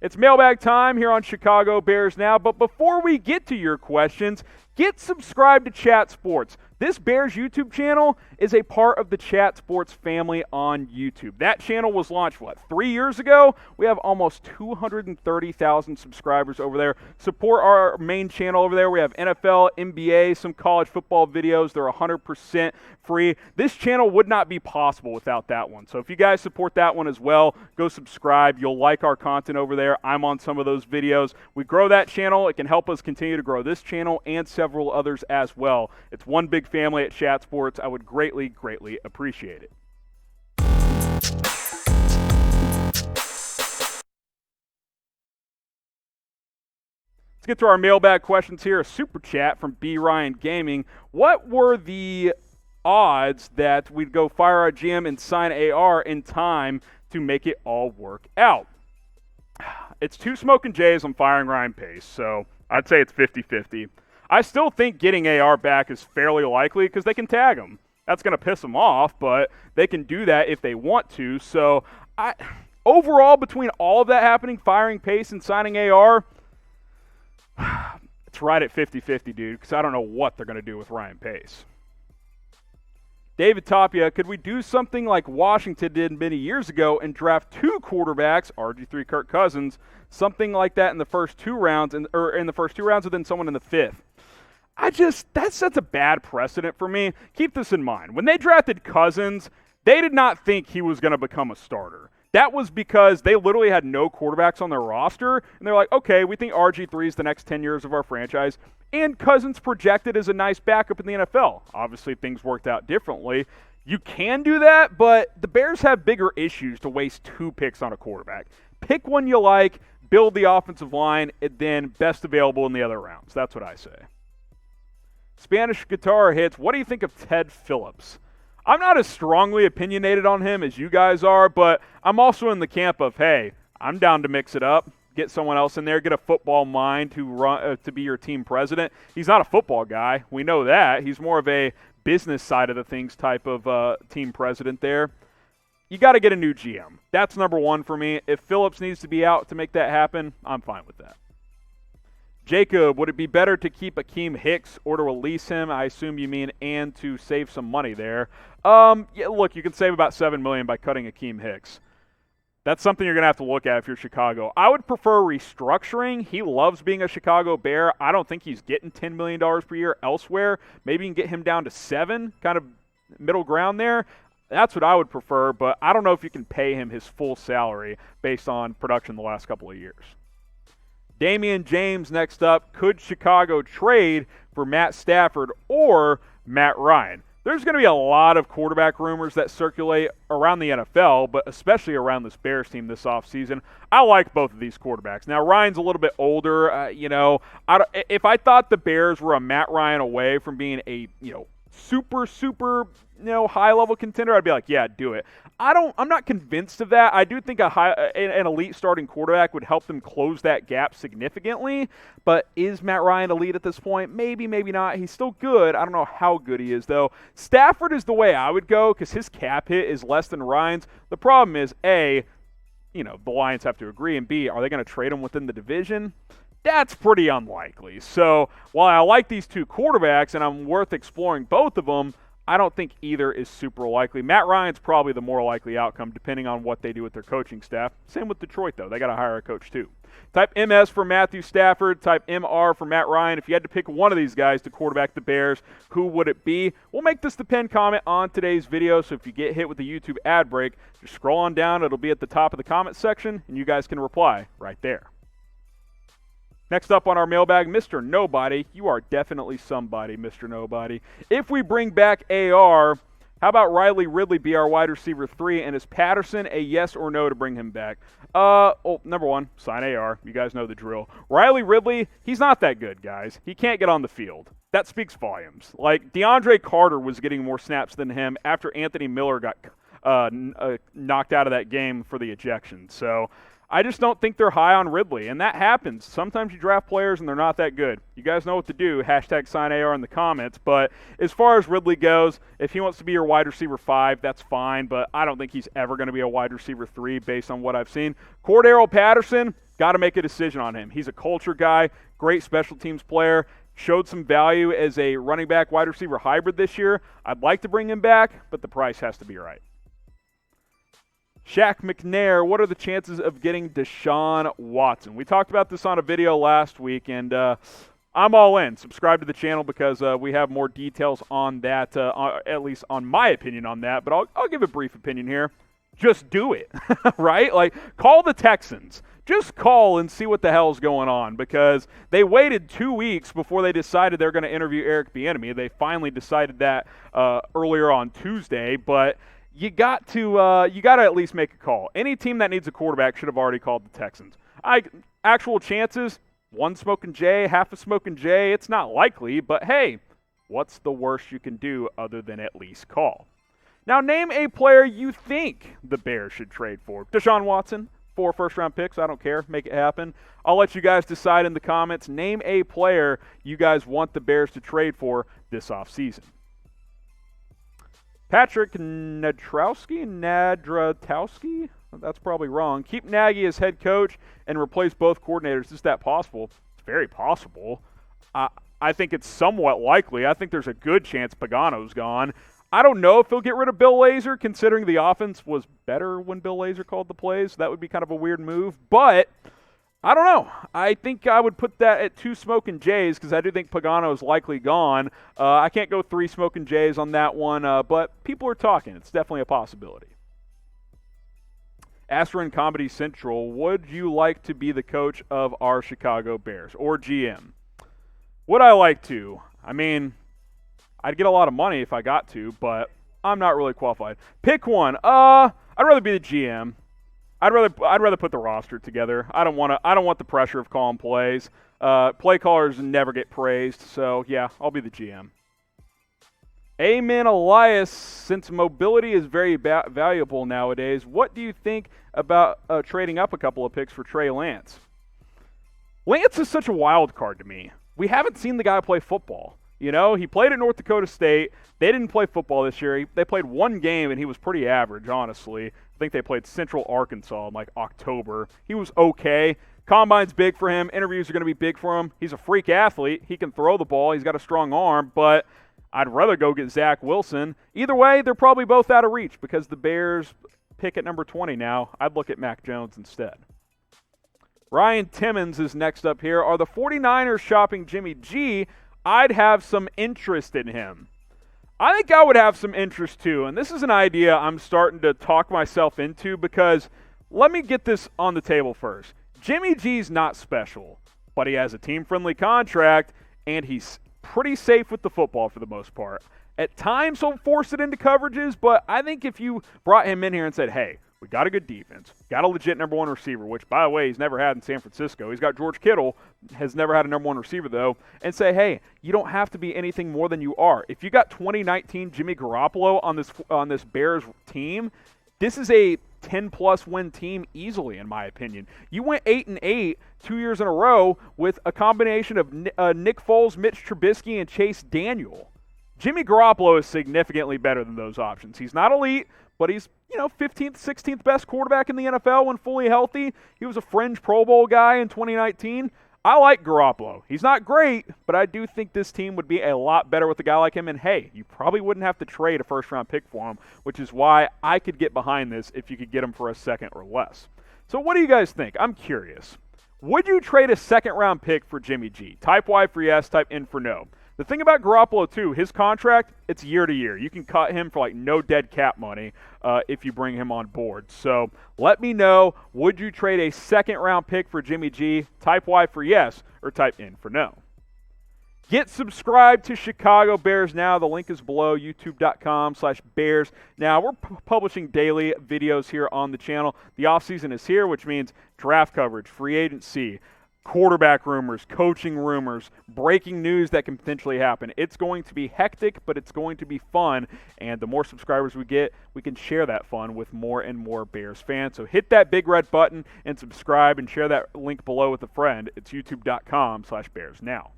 It's mailbag time here on Chicago Bears Now, but before we get to your questions, get subscribed to Chat Sports. This Bears YouTube channel is a part of the Chat Sports family on YouTube. That channel was launched, 3 years ago? We have almost 230,000 subscribers over there. Support our main channel over there. We have NFL, NBA, some college football videos. They're 100% free. This channel would not be possible without that one. So if you guys support that one as well, go subscribe. You'll like our content over there. I'm on some of those videos. We grow that channel. It can help us continue to grow this channel and several others as well. It's one big family at Chat Sports. I would greatly, greatly appreciate it. Let's get to our mailbag questions here. A super chat from B. Ryan Gaming. What were the odds that we'd go fire our GM and sign AR in time to make it all work out? It's two smoking Jays on firing Ryan Pace, so I'd say it's 50-50. I still think getting AR back is fairly likely because they can tag him. That's going to piss him off, but they can do that if they want to. So overall, between all of that happening, firing Pace and signing AR, it's right at 50-50, dude, because I don't know what they're going to do with Ryan Pace. David Tapia, could we do something like Washington did many years ago and draft two quarterbacks, RG3 Kirk Cousins, something like that in the first two rounds, or in the first two rounds, and then someone in the fifth? That sets a bad precedent for me. Keep this in mind. When they drafted Cousins, they did not think he was going to become a starter. That was because they literally had no quarterbacks on their roster, and they're like, okay, we think RG3 is the next 10 years of our franchise, and Cousins projected as a nice backup in the NFL. Obviously, things worked out differently. You can do that, but the Bears have bigger issues to waste two picks on a quarterback. Pick one you like, build the offensive line, and then best available in the other rounds. That's what I say. Spanish Guitar hits, what do you think of Ted Phillips? I'm not as strongly opinionated on him as you guys are, but I'm also in the camp of, hey, I'm down to mix it up, get someone else in there, get a football mind to be your team president. He's not a football guy. We know that. He's more of a business side of the things type of team president there. You got to get a new GM. That's number one for me. If Phillips needs to be out to make that happen, I'm fine with that. Jacob, would it be better to keep Akeem Hicks or to release him? I assume you mean and to save some money there. Yeah, look, you can save about $7 million by cutting Akeem Hicks. That's something you're going to have to look at if you're Chicago. I would prefer restructuring. He loves being a Chicago Bear. I don't think he's getting $10 million per year elsewhere. Maybe you can get him down to $7 million, kind of middle ground there. That's what I would prefer, but I don't know if you can pay him his full salary based on production the last couple of years. Damian James next up. Could Chicago trade for Matt Stafford or Matt Ryan? There's going to be a lot of quarterback rumors that circulate around the NFL, but especially around this Bears team this offseason. I like both of these quarterbacks. Now, Ryan's a little bit older. If I thought the Bears were a Matt Ryan away from being a super high-level contender, I'd be like, yeah, do it. I'm not convinced of that. I do think an elite starting quarterback would help them close that gap significantly, but is Matt Ryan elite at this point? Maybe, maybe not. He's still good. I don't know how good he is, though. Stafford is the way I would go because his cap hit is less than Ryan's. The problem is, A, the Lions have to agree, and B, are they going to trade him within the division? That's pretty unlikely. So while I like these two quarterbacks and I'm worth exploring both of them, I don't think either is super likely. Matt Ryan's probably the more likely outcome depending on what they do with their coaching staff. Same with Detroit, though. They got to hire a coach, too. Type MS for Matthew Stafford. Type MR for Matt Ryan. If you had to pick one of these guys to quarterback the Bears, who would it be? We'll make this the pinned comment on today's video, so if you get hit with the YouTube ad break, just scroll on down. It'll be at the top of the comment section, and you guys can reply right there. Next up on our mailbag, Mr. Nobody. You are definitely somebody, Mr. Nobody. If we bring back AR, how about Riley Ridley be our wide receiver 3, and is Patterson a yes or no to bring him back? Number one, sign AR. You guys know the drill. Riley Ridley, he's not that good, guys. He can't get on the field. That speaks volumes. Like, DeAndre Carter was getting more snaps than him after Anthony Miller got knocked out of that game for the ejection. So I just don't think they're high on Ridley, and that happens. Sometimes you draft players and they're not that good. You guys know what to do. Hashtag sign AR in the comments. But as far as Ridley goes, if he wants to be your wide receiver 5, that's fine, but I don't think he's ever going to be a wide receiver 3 based on what I've seen. Cordero Patterson, got to make a decision on him. He's a culture guy, great special teams player, showed some value as a running back wide receiver hybrid this year. I'd like to bring him back, but the price has to be right. Shaq McNair, what are the chances of getting Deshaun Watson? We talked about this on a video last week, and I'm all in. Subscribe to the channel because we have more details on that, at least on my opinion on that. But I'll give a brief opinion here. Just do it, right? Like, call the Texans. Just call and see what the hell's going on, because they waited 2 weeks before they decided they're going to interview Eric Bieniemy. They finally decided that earlier on Tuesday, but you got to at least make a call. Any team that needs a quarterback should have already called the Texans. Actual chances, one smoking J, half a smoking J. It's not likely, but hey, what's the worst you can do other than at least call? Now, name a player you think the Bears should trade for. Deshaun Watson, 4 first-round picks. I don't care. Make it happen. I'll let you guys decide in the comments. Name a player you guys want the Bears to trade for this offseason. Patrick Nadratowski? That's probably wrong. Keep Nagy as head coach and replace both coordinators. Is that possible? It's very possible. I think it's somewhat likely. I think there's a good chance Pagano's gone. I don't know if he'll get rid of Bill Lazor, considering the offense was better when Bill Lazor called the plays. That would be kind of a weird move. But I don't know. I think I would put that at 2 smoking Jays, because I do think Pagano is likely gone. I can't go 3 smoking Jays on that one, but people are talking. It's definitely a possibility. Asterin Comedy Central, would you like to be the coach of our Chicago Bears, or GM? Would I like to? I mean, I'd get a lot of money if I got to, but I'm not really qualified. Pick one. I'd rather be the GM. I'd rather put the roster together. I don't want the pressure of calling plays. Play callers never get praised, so yeah, I'll be the GM. Amen, Elias. Since mobility is very valuable nowadays, what do you think about trading up a couple of picks for Trey Lance? Lance is such a wild card to me. We haven't seen the guy play football. You know, he played at North Dakota State. They didn't play football this year. They played one game, and he was pretty average, honestly. I think they played Central Arkansas in, like, October. He was okay. Combine's big for him. Interviews are going to be big for him. He's a freak athlete. He can throw the ball. He's got a strong arm, but I'd rather go get Zach Wilson. Either way, they're probably both out of reach because the Bears pick at number 20 now. I'd look at Mac Jones instead. Ryan Timmons is next up here. Are the 49ers shopping Jimmy G? I'd have some interest in him. I think I would have some interest too, and this is an idea I'm starting to talk myself into, because let me get this on the table first. Jimmy G's not special, but he has a team-friendly contract, and he's pretty safe with the football for the most part. At times he'll force it into coverages, but I think if you brought him in here and said, hey, we got a good defense, got a legit number 1 receiver, which, by the way, he's never had in San Francisco. He's got George Kittle, has never had a number 1 receiver, though, and say, hey, you don't have to be anything more than you are. If you got 2019 Jimmy Garoppolo on this Bears team, this is a 10-plus win team easily, in my opinion. You went 8-8 2 years in a row with a combination of Nick Foles, Mitch Trubisky, and Chase Daniel. Jimmy Garoppolo is significantly better than those options. He's not elite, but he's, 15th, 16th best quarterback in the NFL when fully healthy. He was a fringe Pro Bowl guy in 2019. I like Garoppolo. He's not great, but I do think this team would be a lot better with a guy like him. And, hey, you probably wouldn't have to trade a first-round pick for him, which is why I could get behind this if you could get him for a second or less. So what do you guys think? I'm curious. Would you trade a second-round pick for Jimmy G? Type Y for yes, type N for no. The thing about Garoppolo, too, his contract, it's year to year. You can cut him for, no dead cap money if you bring him on board. So let me know, would you trade a second-round pick for Jimmy G? Type Y for yes or type N for no. Get subscribed to Chicago Bears Now. The link is below, youtube.com/Bears. Now, we're publishing daily videos here on the channel. The offseason is here, which means draft coverage, free agency, quarterback rumors, coaching rumors, breaking news that can potentially happen. It's going to be hectic, but it's going to be fun, and the more subscribers we get, we can share that fun with more and more Bears fans. So hit that big red button and subscribe and share that link below with a friend. It's youtube.com/Bears Now.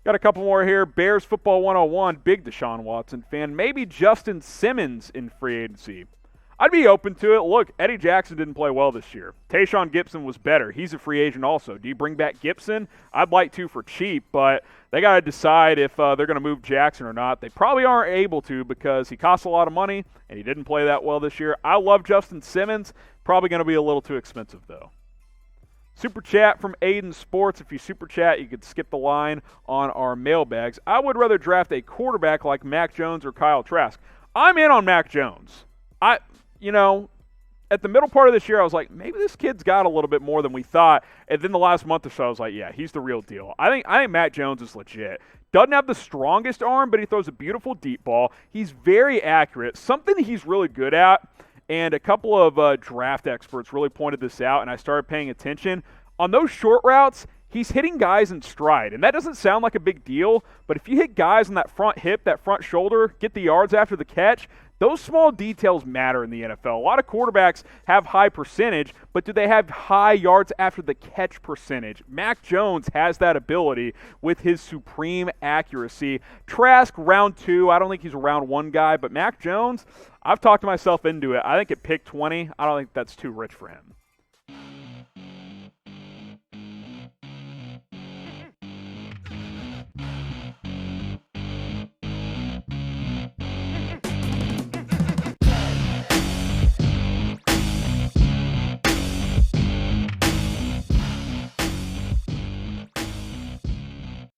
Got a couple more here. Bears Football 101, big Deshaun Watson fan. Maybe Justin Simmons in free agency. I'd be open to it. Look, Eddie Jackson didn't play well this year. Tayshaun Gibson was better. He's a free agent also. Do you bring back Gibson? I'd like to for cheap, but they got to decide if they're going to move Jackson or not. They probably aren't able to because he costs a lot of money, and he didn't play that well this year. I love Justin Simmons. Probably going to be a little too expensive, though. Super chat from Aiden Sports. If you super chat, you could skip the line on our mailbags. I would rather draft a quarterback like Mac Jones or Kyle Trask. I'm in on Mac Jones. At the middle part of this year, I was like, maybe this kid's got a little bit more than we thought. And then the last month or so, I was like, yeah, he's the real deal. I think Mac Jones is legit. Doesn't have the strongest arm, but he throws a beautiful deep ball. He's very accurate. Something he's really good at. And a couple of draft experts really pointed this out, and I started paying attention. On those short routes, he's hitting guys in stride. And that doesn't sound like a big deal, but if you hit guys on that front hip, that front shoulder, get the yards after the catch, those small details matter in the NFL. A lot of quarterbacks have high percentage, but do they have high yards after the catch percentage? Mac Jones has that ability with his supreme accuracy. Trask, round 2. I don't think he's a round 1 guy, but Mac Jones, I've talked myself into it. I think at pick 20, I don't think that's too rich for him.